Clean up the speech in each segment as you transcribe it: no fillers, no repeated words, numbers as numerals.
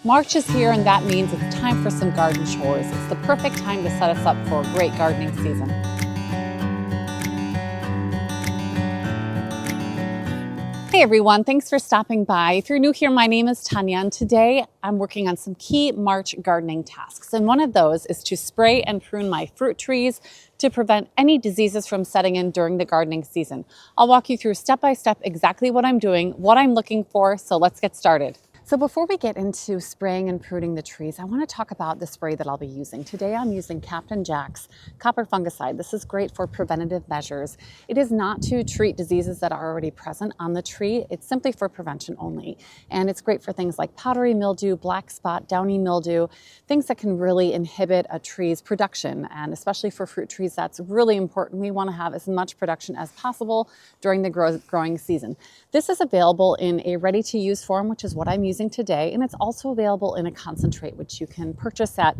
March is here, and that means it's time for some garden chores. It's the perfect time to set us up for a great gardening season. Hey everyone, thanks for stopping by. If you're new here, my name is Tanya, and today I'm working on some key March gardening tasks. And one of those is to spray and prune my fruit trees to prevent any diseases from setting in during the gardening season. I'll walk you through step by step exactly what I'm doing, what I'm looking for, so let's get started. So before we get into spraying and pruning the trees, I want to talk about the spray that I'll be using. Today I'm using Captain Jack's copper fungicide. This is great for preventative measures. It is not to treat diseases that are already present on the tree. It's simply for prevention only. And it's great for things like powdery mildew, black spot, downy mildew, things that can really inhibit a tree's production. And especially for fruit trees, that's really important. We want to have as much production as possible during the growing season. This is available in a ready-to-use form, which is what I'm using today, and it's also available in a concentrate, which you can purchase at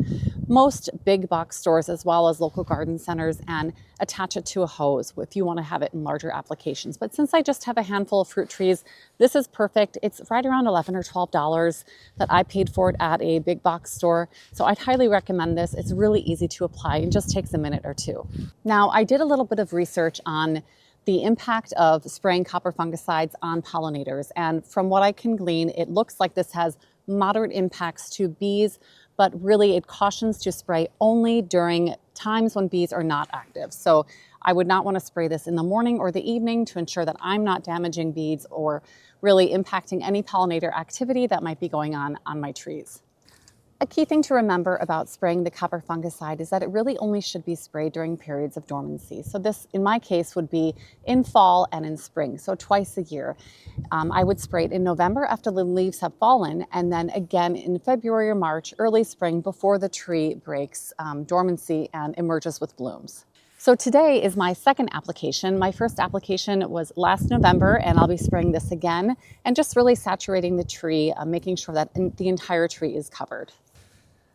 most big box stores as well as local garden centers, and attach it to a hose if you want to have it in larger applications. But since I just have a handful of fruit trees, this is perfect. It's right around $11 or $12 that I paid for it at a big box store, so I'd highly recommend this. It's really easy to apply and just takes a minute or two. Now, I did a little bit of research on the impact of spraying copper fungicides on pollinators. And from what I can glean, it looks like this has moderate impacts to bees, but really it cautions to spray only during times when bees are not active. So I would not want to spray this in the morning or the evening to ensure that I'm not damaging bees or really impacting any pollinator activity that might be going on my trees. A key thing to remember about spraying the copper fungicide is that it really only should be sprayed during periods of dormancy. So this, in my case, would be in fall and in spring, so twice a year. I would spray it in November after the leaves have fallen, and then again in February or March, early spring, before the tree breaks dormancy and emerges with blooms. So today is my second application. My first application was last November, and I'll be spraying this again and just really saturating the tree, making sure that the entire tree is covered.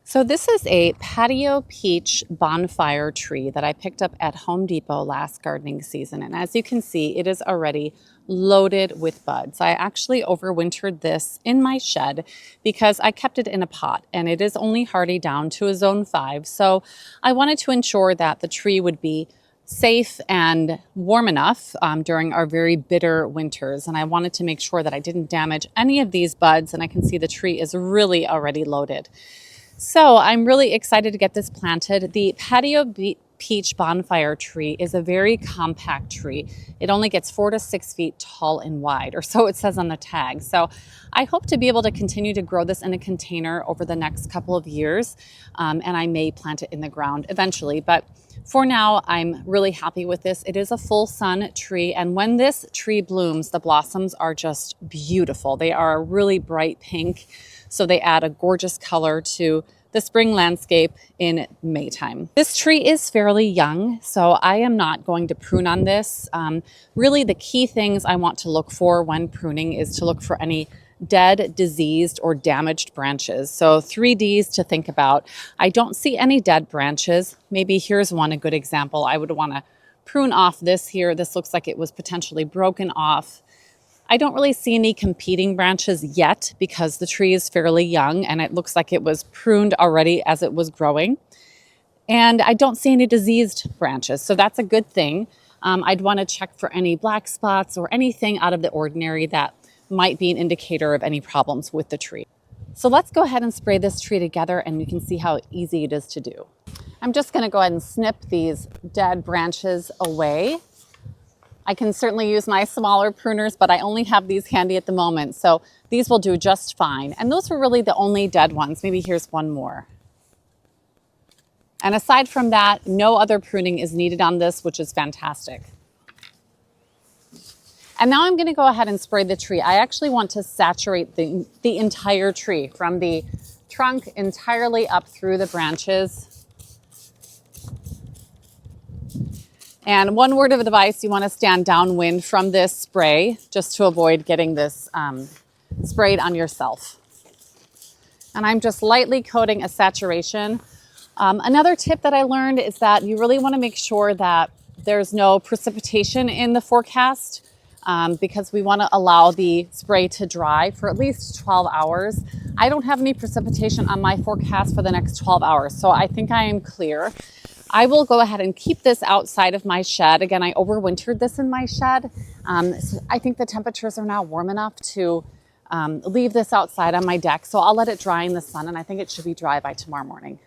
So this is a patio peach bonfire tree that I picked up at Home Depot last gardening season. And as you can see, it is already loaded with buds. I actually overwintered this in my shed because I kept it in a pot, and it is only hardy down to a zone 5. So I wanted to ensure that the tree would be safe and warm enough during our very bitter winters. And I wanted to make sure that I didn't damage any of these buds. And I can see the tree is really already loaded. So I'm really excited to get this planted. The patio peach bonfire tree is a very compact tree. It only gets 4 to 6 feet tall and wide, or so it says on the tag. So I hope to be able to continue to grow this in a container over the next couple of years, and I may plant it in the ground eventually. But for now, I'm really happy with this. It is a full sun tree, and when this tree blooms, the blossoms are just beautiful. They are a really bright pink, so they add a gorgeous color to the spring landscape in Maytime. This tree is fairly young, so I am not going to prune on this. Really, the key things I want to look for when pruning is to look for any dead, diseased, or damaged branches. So 3 Ds to think about. I don't see any dead branches. Maybe here's one, a good example. I would want to prune off this here. This looks like it was potentially broken off. I don't really see any competing branches yet because the tree is fairly young and it looks like it was pruned already as it was growing. And I don't see any diseased branches, so that's a good thing. I'd want to check for any black spots or anything out of the ordinary that might be an indicator of any problems with the tree. So let's go ahead and spray this tree together, and you can see how easy it is to do. I'm just going to go ahead and snip these dead branches away. I can certainly use my smaller pruners, but I only have these handy at the moment, so these will do just fine. And those were really the only dead ones. Maybe here's one more. And aside from that, no other pruning is needed on this, which is fantastic. And now I'm going to go ahead and spray the tree. I actually want to saturate the entire tree, from the trunk entirely up through the branches. And one word of advice, you want to stand downwind from this spray just to avoid getting this sprayed on yourself. And I'm just lightly coating a saturation. Another tip that I learned is that you really want to make sure that there's no precipitation in the forecast because we want to allow the spray to dry for at least 12 hours. I don't have any precipitation on my forecast for the next 12 hours, so I think I am clear. I will go ahead and keep this outside of my shed. Again, I overwintered this in my shed. So I think the temperatures are now warm enough to leave this outside on my deck. So I'll let it dry in the sun, and I think it should be dry by tomorrow morning.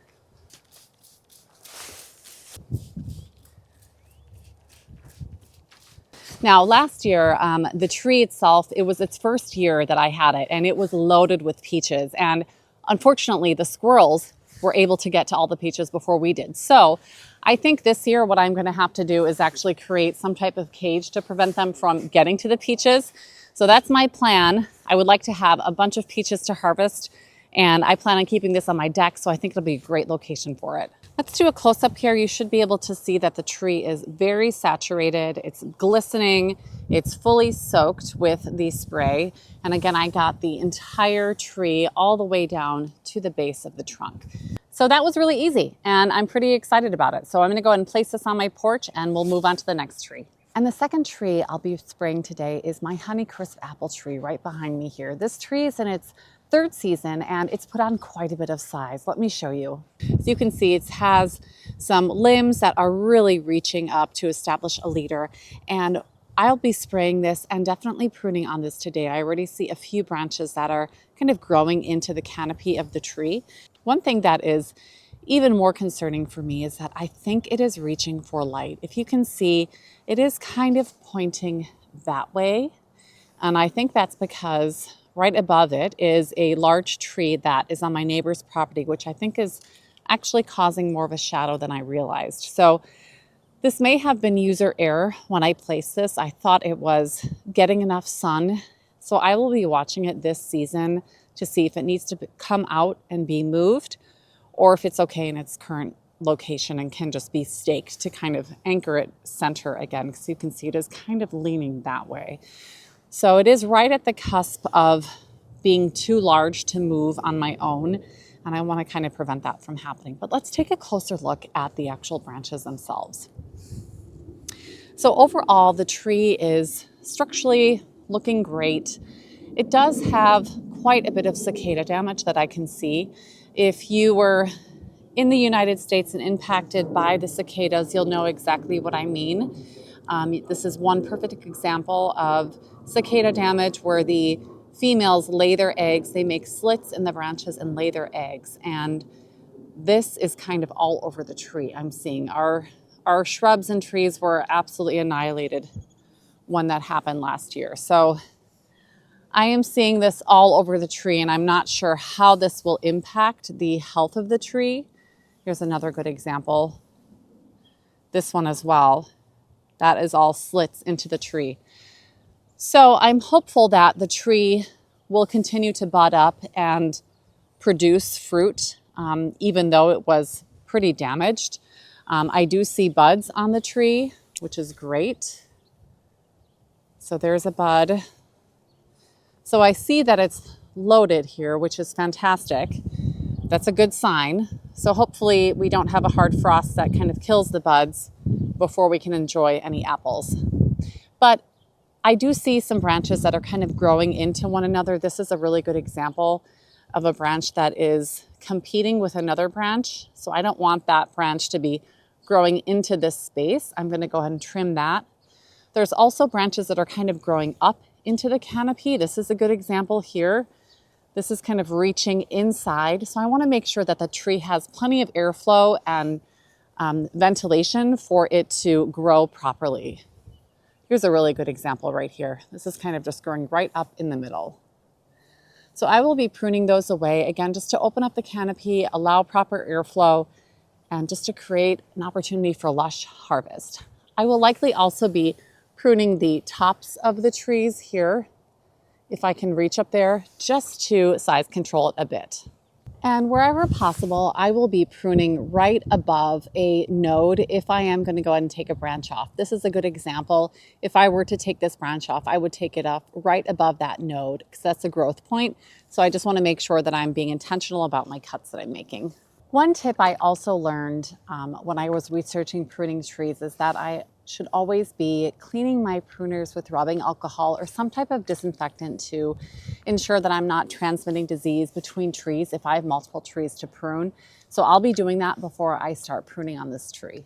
Now, last year, the tree itself, it was its first year that I had it, and it was loaded with peaches. And unfortunately, the squirrels were able to get to all the peaches before we did. So I think this year what I'm going to have to do is actually create some type of cage to prevent them from getting to the peaches. So that's my plan. I would like to have a bunch of peaches to harvest, and I plan on keeping this on my deck, so I think it'll be a great location for it. Let's do a close-up here. You should be able to see that the tree is very saturated. It's glistening. It's fully soaked with the spray. And again, I got the entire tree all the way down to the base of the trunk. So that was really easy, and I'm pretty excited about it. So I'm gonna go ahead and place this on my porch, and we'll move on to the next tree. And the second tree I'll be spraying today is my Honeycrisp apple tree right behind me here. This tree is in its third season, and it's put on quite a bit of size. Let me show you. So you can see it has some limbs that are really reaching up to establish a leader, and I'll be spraying this and definitely pruning on this today. I already see a few branches that are kind of growing into the canopy of the tree. One thing that is even more concerning for me is that I think it is reaching for light. If you can see, it is kind of pointing that way, and I think that's because right above it is a large tree that is on my neighbor's property, which I think is actually causing more of a shadow than I realized. So this may have been user error when I placed this. I thought it was getting enough sun. So I will be watching it this season to see if it needs to come out and be moved, or if it's okay in its current location and can just be staked to kind of anchor it center again, because you can see it is kind of leaning that way. So it is right at the cusp of being too large to move on my own, and I want to kind of prevent that from happening. But let's take a closer look at the actual branches themselves. So overall, the tree is structurally looking great. It does have quite a bit of cicada damage that I can see. If you were in the United States and impacted by the cicadas, you'll know exactly what I mean. This is one perfect example of cicada damage where the females lay their eggs. They make slits in the branches and lay their eggs. And this is kind of all over the tree. I'm seeing our shrubs and trees were absolutely annihilated when that happened last year. So I am seeing this all over the tree, and I'm not sure how this will impact the health of the tree. Here's another good example. This one as well. That is all slits into the tree. So I'm hopeful that the tree will continue to bud up and produce fruit, even though it was pretty damaged. I do see buds on the tree, which is great. So there's a bud. So I see that it's loaded here, which is fantastic. That's a good sign. So hopefully we don't have a hard frost that kind of kills the buds before we can enjoy any apples. But I do see some branches that are kind of growing into one another. This is a really good example of a branch that is competing with another branch. So I don't want that branch to be growing into this space. I'm going to go ahead and trim that. There's also branches that are kind of growing up into the canopy. This is a good example here. This is kind of reaching inside. So I want to make sure that the tree has plenty of airflow and ventilation for it to grow properly. Here's a really good example right here. This is kind of just growing right up in the middle. So I will be pruning those away, again, just to open up the canopy, allow proper airflow, and just to create an opportunity for lush harvest. I will likely also be pruning the tops of the trees here, if I can reach up there, just to size control it a bit. And wherever possible, I will be pruning right above a node if I am going to go ahead and take a branch off. This is a good example. If I were to take this branch off, I would take it off right above that node because that's a growth point. So I just want to make sure that I'm being intentional about my cuts that I'm making. One tip I also learned when I was researching pruning trees is that I should always be cleaning my pruners with rubbing alcohol or some type of disinfectant to ensure that I'm not transmitting disease between trees if I have multiple trees to prune. So I'll be doing that before I start pruning on this tree.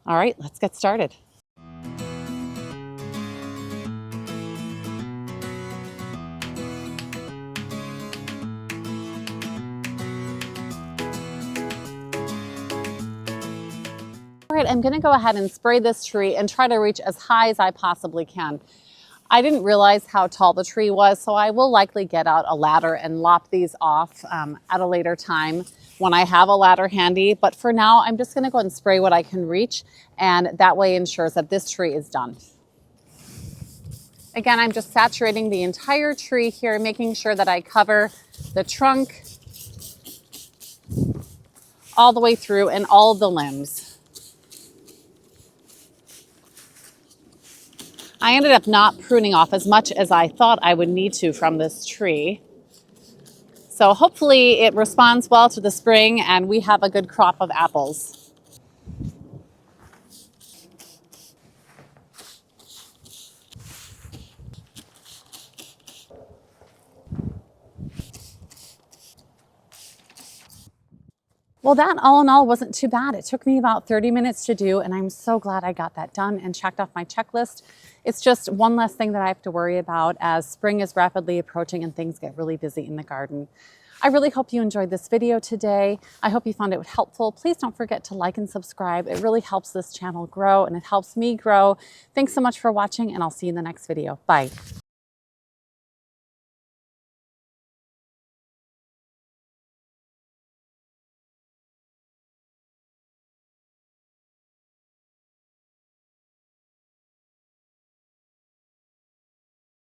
All right, let's get started. All right, I'm gonna go ahead and spray this tree and try to reach as high as I possibly can. I didn't realize how tall the tree was, so I will likely get out a ladder and lop these off at a later time when I have a ladder handy. But for now, I'm just gonna go ahead and spray what I can reach, and that way ensures that this tree is done. Again, I'm just saturating the entire tree here, making sure that I cover the trunk all the way through and all of the limbs. I ended up not pruning off as much as I thought I would need to from this tree. So hopefully it responds well to the spring and we have a good crop of apples. Well, that all in all wasn't too bad. It took me about 30 minutes to do, and I'm so glad I got that done and checked off my checklist. It's just one less thing that I have to worry about as spring is rapidly approaching and things get really busy in the garden. I really hope you enjoyed this video today. I hope you found it helpful. Please don't forget to like and subscribe. It really helps this channel grow and it helps me grow. Thanks so much for watching, and I'll see you in the next video. Bye.